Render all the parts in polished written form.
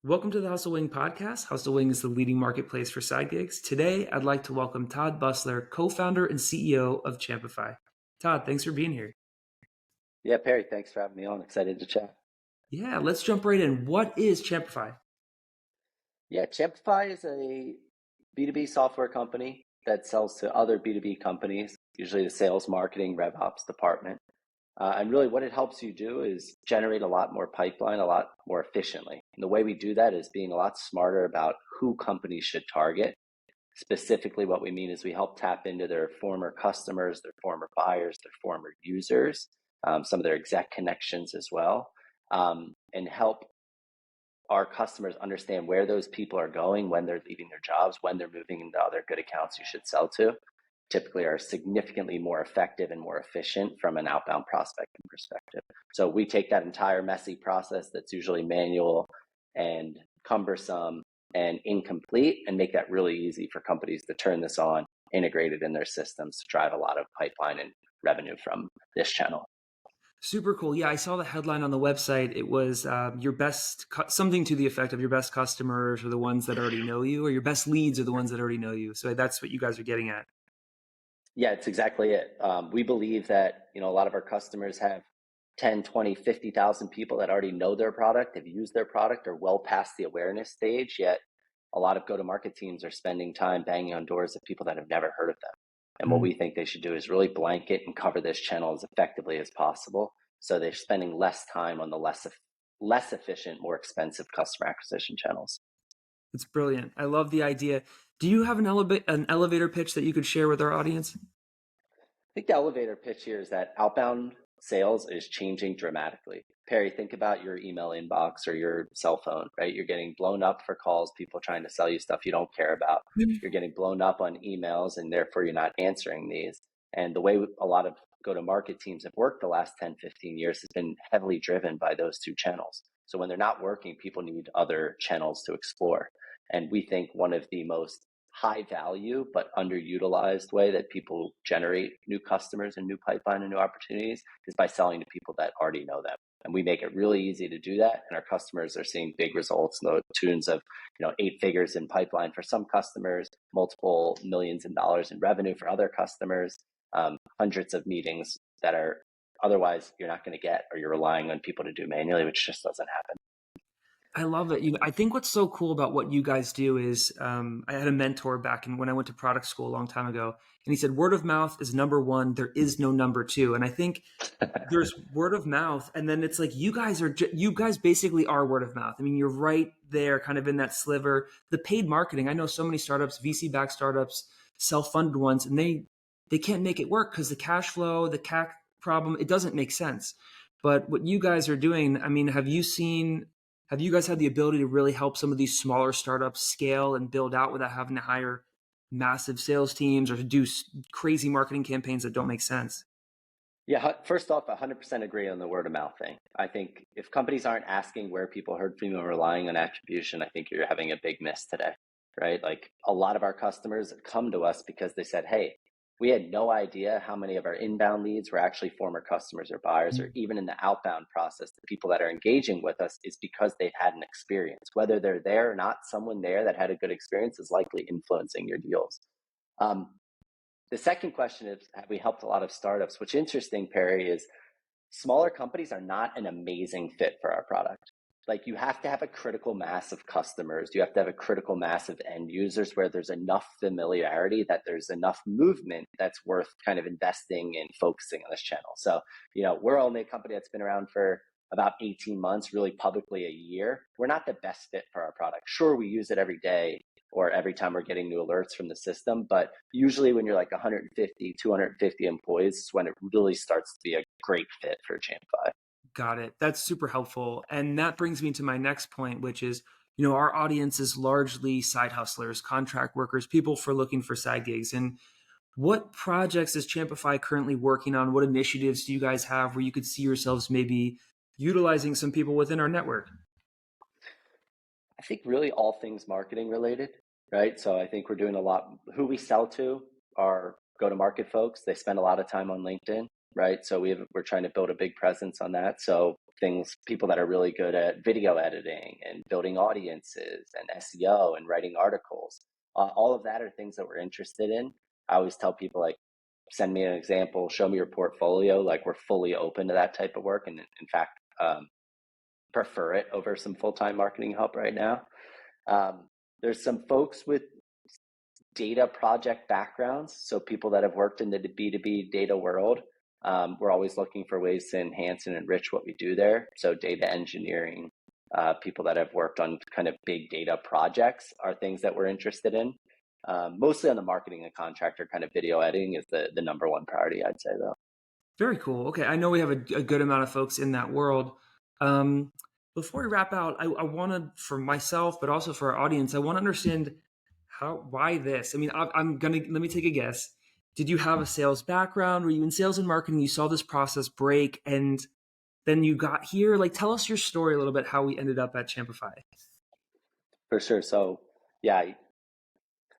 Welcome to the Hustle Wing podcast. Hustle Wing is the leading marketplace for side gigs. Today, I'd like to welcome Todd Busler, co-founder and CEO of Champify. Todd, thanks for being here. Yeah, Perry, thanks for having me on. Excited to chat. Yeah, let's jump right in. What is Champify? Yeah, Champify is a B2B software company that sells to other B2B companies, usually the sales, marketing, rev ops department. And really what it helps you do is generate a lot more pipeline, a lot more efficiently. And the way we do that is being a lot smarter about who companies should target. Specifically, what we mean is we help tap into their former customers, their former buyers, their former users, some of their exec connections as well, and help our customers understand where those people are going when they're leaving their jobs, when they're moving into other good accounts you should sell to. Typically are significantly more effective and more efficient from an outbound prospecting perspective. So we take that entire messy process that's usually manual and cumbersome and incomplete and make that really easy for companies to turn this on, integrate it in their systems to drive a lot of pipeline and revenue from this channel. Super cool. Yeah, I saw the headline on the website. It was something to the effect of your best customers are the ones that already know you, or your best leads are the ones that already know you. So that's what you guys are getting at. Yeah, it's exactly it. We believe that, a lot of our customers have 10, 20, 50,000 people that already know their product, have used their product, are well past the awareness stage, yet a lot of go-to-market teams are spending time banging on doors of people that have never heard of them. And what we think they should do is really blanket and cover this channel as effectively as possible. So they're spending less time on the less efficient, more expensive customer acquisition channels. It's brilliant. I love the idea. Do you have an elevator pitch that you could share with our audience? I think the elevator pitch here is that outbound sales is changing dramatically. Perry, think about your email inbox or your cell phone, right? You're getting blown up for calls, people trying to sell you stuff you don't care about. You're getting blown up on emails, and therefore you're not answering these. And the way a lot of go-to-market teams have worked the last 10, 15 years has been heavily driven by those two channels. So when they're not working, people need other channels to explore. And we think one of the most high value but underutilized way that people generate new customers and new pipeline and new opportunities is by selling to people that already know them. And we make it really easy to do that. And our customers are seeing big results in the tunes of 8 figures in pipeline for some customers, multiple millions in dollars in revenue for other customers, hundreds of meetings that are otherwise you're not going to get, or you're relying on people to do manually, which just doesn't happen. I love it. I think what's so cool about what you guys do is I had a mentor back when I went to product school a long time ago, and he said, word of mouth is number one. There is no number two. And I think there's word of mouth, and then it's like you guys basically are word of mouth. I mean, you're right there kind of in that sliver. The paid marketing, I know so many startups, VC-backed startups, self-funded ones, and they can't make it work because the cash flow, the CAC problem, it doesn't make sense. But what you guys are doing, I mean, have you guys had the ability to really help some of these smaller startups scale and build out without having to hire massive sales teams or to do crazy marketing campaigns that don't make sense? Yeah, first off, 100% agree on the word of mouth thing. I think if companies aren't asking where people heard from you and relying on attribution, I think you're having a big miss today, right? Like a lot of our customers come to us because they said, hey, we had no idea how many of our inbound leads were actually former customers or buyers, or even in the outbound process, the people that are engaging with us is because they've had an experience. Whether they're there or not, someone there that had a good experience is likely influencing your deals. The second question is, have we helped a lot of startups? What's interesting, Perry, is smaller companies are not an amazing fit for our product. Like you have to have a critical mass of customers. You have to have a critical mass of end users where there's enough familiarity that there's enough movement that's worth kind of investing and focusing on this channel. So, we're only a company that's been around for about 18 months, really publicly a year. We're not the best fit for our product. Sure, we use it every day or every time we're getting new alerts from the system. But usually when you're like 150, 250 employees is when it really starts to be a great fit for Champify. Got it. That's super helpful. And that brings me to my next point, which is, our audience is largely side hustlers, contract workers, people looking for side gigs. And what projects is Champify currently working on? What initiatives do you guys have where you could see yourselves maybe utilizing some people within our network? I think really all things marketing related, right? So I think we're doing a lot. Who we sell to are go-to-market folks. They spend a lot of time on LinkedIn, right? So we're trying to build a big presence on that. So things, people that are really good at video editing and building audiences and SEO and writing articles. All of that are things that we're interested in. I always tell people, like, send me an example, show me your portfolio. Like, we're fully open to that type of work, and in fact, prefer it over some full-time marketing help right now. There's some folks with data project backgrounds, so people that have worked in the B2B data world. We're always looking for ways to enhance and enrich what we do there. So data engineering, people that have worked on kind of big data projects are things that we're interested in. Mostly on the marketing and contractor kind of video editing is the number one priority, I'd say, though. Very cool. Okay, I know we have a good amount of folks in that world. Before we wrap out, I want to, for myself, but also for our audience, I want to understand why this. I mean, let me take a guess. Did you have a sales background? Were you in sales and marketing? You saw this process break, and then you got here. Like, tell us your story a little bit, how we ended up at Champify. For sure. So, yeah,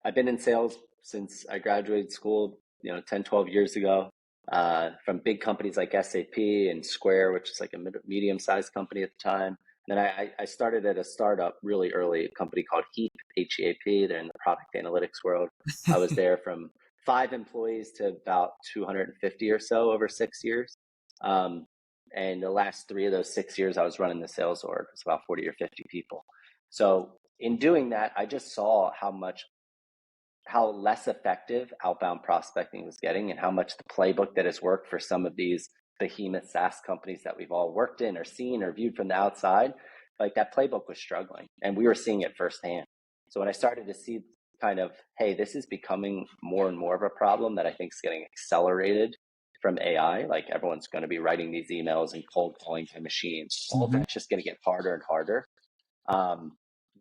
I've been in sales since I graduated school, 10, 12 years ago, from big companies like SAP and Square, which is like a medium-sized company at the time. Then I started at a startup really early, a company called Heap, H-E-A-P. They're in the product analytics world. I was there from 5 employees to about 250 or so over 6 years. And the last 3 of those 6 years, I was running the sales org. It was about 40 or 50 people. So in doing that, I just saw how less effective outbound prospecting was getting, and how much the playbook that has worked for some of these behemoth SaaS companies that we've all worked in or seen or viewed from the outside, like, that playbook was struggling, and we were seeing it firsthand. So when I started to see kind of, hey, this is becoming more and more of a problem that I think is getting accelerated from AI, like, everyone's going to be writing these emails and cold calling to machines. All of that's just going to get harder and harder.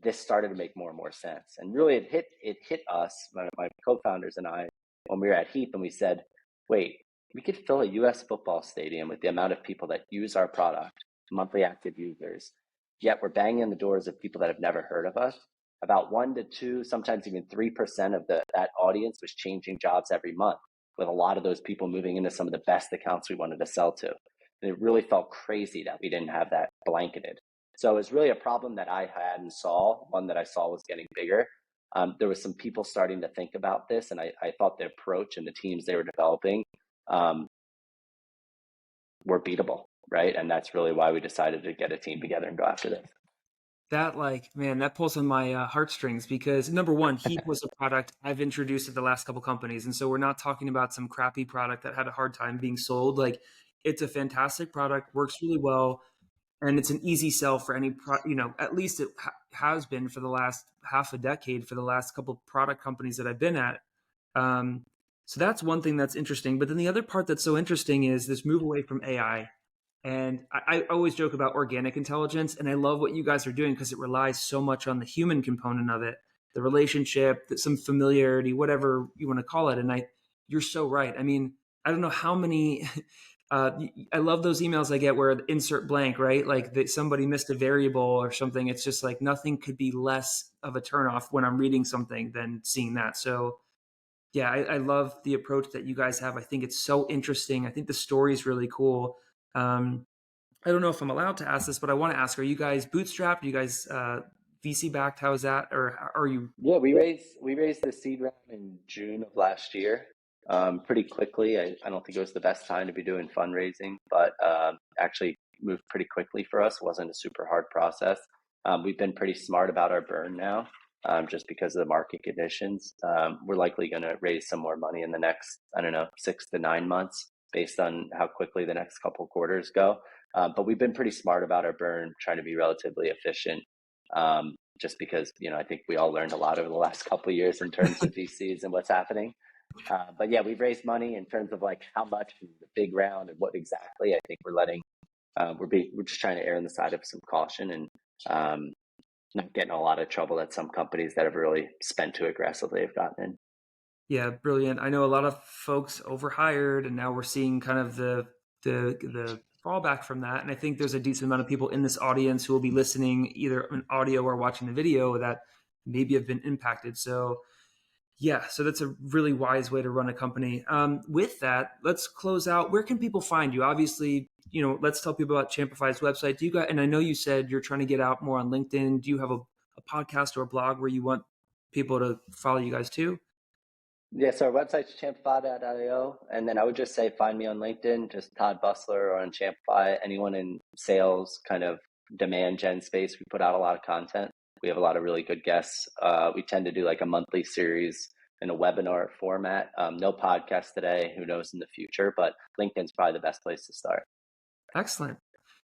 This started to make more and more sense. And really it hit us, my co-founders and I, when we were at Heap, and we said, wait, we could fill a US football stadium with the amount of people that use our product, monthly active users, yet we're banging on the doors of people that have never heard of us. About 1 to 2, sometimes even 3% of that audience was changing jobs every month, with a lot of those people moving into some of the best accounts we wanted to sell to. And it really felt crazy that we didn't have that blanketed. So it was really a problem that I had and saw, one that I saw was getting bigger. There was some people starting to think about this, and I thought the approach and the teams they were developing were beatable, right? And that's really why we decided to get a team together and go after this. That, like, man, that pulls on my heartstrings, because number one, Heap was a product I've introduced to the last couple companies. And so we're not talking about some crappy product that had a hard time being sold. Like, it's a fantastic product, works really well. And it's an easy sell for any at least it has been for the last half a decade for the last couple product companies that I've been at. So that's one thing that's interesting. But then the other part that's so interesting is this move away from AI. And I always joke about organic intelligence, and I love what you guys are doing because it relies so much on the human component of it, the relationship, some familiarity, whatever you want to call it. And you're so right. I mean, I don't know how many I love those emails I get where insert blank, right? Like that somebody missed a variable or something. It's just like nothing could be less of a turnoff when I'm reading something than seeing that. So yeah, I love the approach that you guys have. I think it's so interesting. I think the story is really cool. I don't know if I'm allowed to ask this, but I want to ask, are you guys bootstrapped? Are you guys VC backed? How is that? Or are you? Yeah, we raised the seed round in June of last year. Pretty quickly. I don't think it was the best time to be doing fundraising, but actually moved pretty quickly for us. It wasn't a super hard process. We've been pretty smart about our burn now, just because of the market conditions. We're likely going to raise some more money in the next, 6 to 9 months, based on how quickly the next couple quarters go. But we've been pretty smart about our burn, trying to be relatively efficient. Just because, I think we all learned a lot over the last couple of years in terms of VCs and what's happening. But yeah, we've raised money in terms of like how much in the big round and what exactly. I think we're just trying to err on the side of some caution, and not getting a lot of trouble that some companies that have really spent too aggressively have gotten in. Yeah, brilliant. I know a lot of folks overhired, and now we're seeing kind of the fallback from that. And I think there's a decent amount of people in this audience who will be listening either in audio or watching the video that maybe have been impacted. So Yeah, so that's a really wise way to run a company. With that, let's close out. Where can people find you? Obviously, let's tell people about Champify's website. Do you got? And I know you said you're trying to get out more on LinkedIn. Do you have a podcast or a blog where you want people to follow you guys too? Yeah, so our website's champify.io. And then I would just say find me on LinkedIn, just Todd Busler, or on Champify. Anyone in sales, kind of demand gen space, we put out a lot of content. We have a lot of really good guests. We tend to do like a monthly series in a webinar format. No podcast today. Who knows in the future? But LinkedIn's probably the best place to start. Excellent.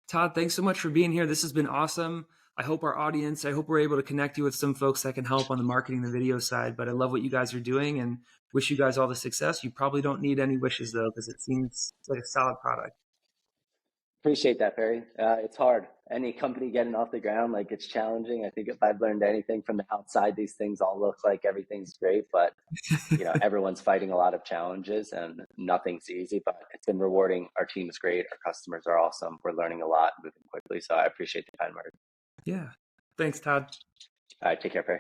Todd, thanks so much for being here. This has been awesome. I hope we're able to connect you with some folks that can help on the marketing, the video side. But I love what you guys are doing and wish you guys all the success. You probably don't need any wishes though, because it seems like a solid product. Appreciate that, Perry. It's hard. Any company getting off the ground, like it's challenging. I think if I've learned anything from the outside, these things all look like everything's great, but everyone's fighting a lot of challenges and nothing's easy, but it's been rewarding. Our team is great. Our customers are awesome. We're learning a lot, moving quickly. So I appreciate the kind words. Yeah. Thanks, Todd. All right. Take care, Perry.